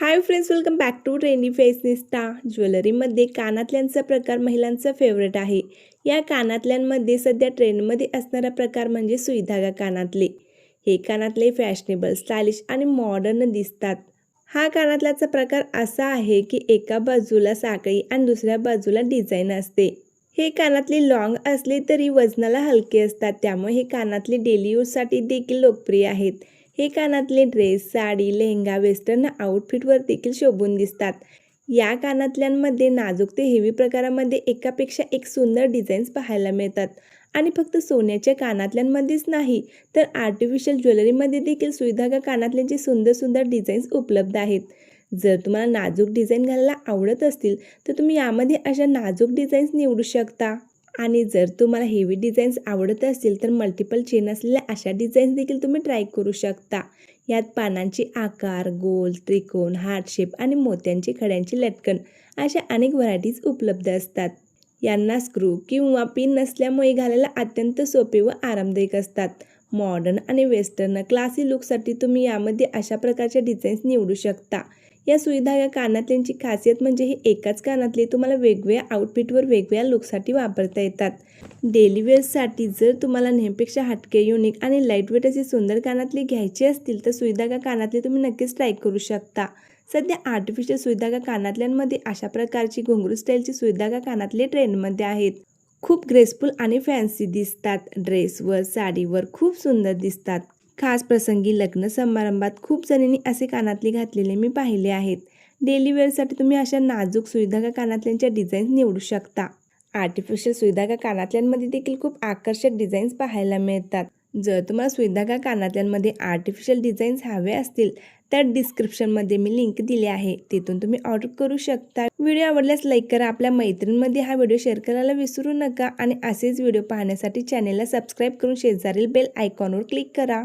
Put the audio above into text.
High friends, welcome back to trendy fashionista. ज्वेलरीमध्ये कानातल्यांचा प्रकार महिलांचा फेवरेट आहे. या कानातल्यांमध्ये सध्या ट्रेंडमध्ये असणारा प्रकार म्हणजे सुईधागा कानातले. हे कानातले फॅशनेबल, स्टायलिश आणि मॉडर्न दिसतात. हा कानातल्याचा प्रकार असा आहे की एका बाजूला साखळी आणि दुसऱ्या बाजूला डिझाईन असते. हे कानातले लॉंग असले तरी वजनाला हलके असतात, त्यामुळे हे कानातले डेली यूजसाठी देखील लोकप्रिय आहेत. हे कानातले ड्रेस, साडी, लेहंगा, वेस्टर्न आउटफिटवर देखील शोभून दिसतात. या कानातल्यांमध्ये नाजूक ते हेवी प्रकारामध्ये एकापेक्षा एक सुंदर डिझाईन्स पाहायला मिळतात. आणि फक्त सोन्याच्या कानातल्यांमध्येच नाही, तर आर्टिफिशियल ज्वेलरीमध्ये देखील सुईधागा कानातल्यांचे सुंदर सुंदर डिझाईन्स उपलब्ध आहेत. जर तुम्हाला नाजूक डिझाईन घालायला आवडत असतील तर तुम्ही यामध्ये अशा नाजूक डिझाईन्स निवडू शकता. आणि जर तुम्हाला हेवी डिझाईन्स आवडत असतील तर मल्टिपल चेन असलेल्या अशा डिझाईन्स देखील तुम्ही ट्राय करू शकता. यात पानांचे आकार, गोल, त्रिकोण, हार्ट शेप आणि मोत्यांचे खड्यांचे लटकन अशा अनेक व्हरायटीज उपलब्ध असतात. यांना स्क्रू किंवा पिन नसल्यामुळे घालायला अत्यंत सोपे व आरामदायक असतात. मॉडर्न आणि वेस्टर्न क्लासी लुकसाठी तुम्ही यामध्ये अशा प्रकारच्या डिझाईन्स निवडू शकता. या सुईधागा कानातल्यांची खासियत म्हणजे हे एकाच कानातले तुम्हाला वेगवेगळ्या आउटफिटवर वेगवेगळ्या लुकसाठी वापरता येतात. डेली वेअरसाठी जर तुम्हाला नेहमीपेक्षा हटके, युनिक आणि लाईटवेट असे सुंदर कानातले घ्यायचे असतील तर सुईधागा कानातले तुम्ही नक्कीच ट्राय करू शकता. सध्या आर्टिफिशियल सुईधागा कानातल्यांमध्ये अशा प्रकारची घुंगरू स्टाईलची सुईधागा कानातले ट्रेंडमध्ये आहेत. खूप ग्रेसफुल आणि फॅन्सी दिसतात. ड्रेसवर, साडीवर खूप सुंदर दिसतात. खास प्रसंगी, लग्न समारंभात खूप जणींनी असे कानातले घातलेले मी पाहिले आहेत. डेली वेअरसाठी तुम्ही अशा नाजूक सुईधागा कानातल्यांच्या डिझाईन्स निवडू शकता. आर्टिफिशियल सुईधागा कानातल्यांमध्ये देखील खूप आकर्षक डिझाईन्स पाहायला मिळतात. जर तुम्हाला सुईधागा कानातल्यांमध्ये आर्टिफिशियल डिझाईन्स हवे असतील तर डिस्क्रिप्शनमध्ये मी लिंक दिली आहे, तिथून तुम्ही ऑर्डर करू शकता. व्हिडिओ आवडल्यास लाईक करा, आपल्या मैत्रिणींमध्ये हा व्हिडिओ शेअर करायला विसरू नका आणि असेच व्हिडिओ पाहण्यासाठी चॅनेलला सबस्क्राईब करून शेजारील बेल आयकॉनवर क्लिक करा.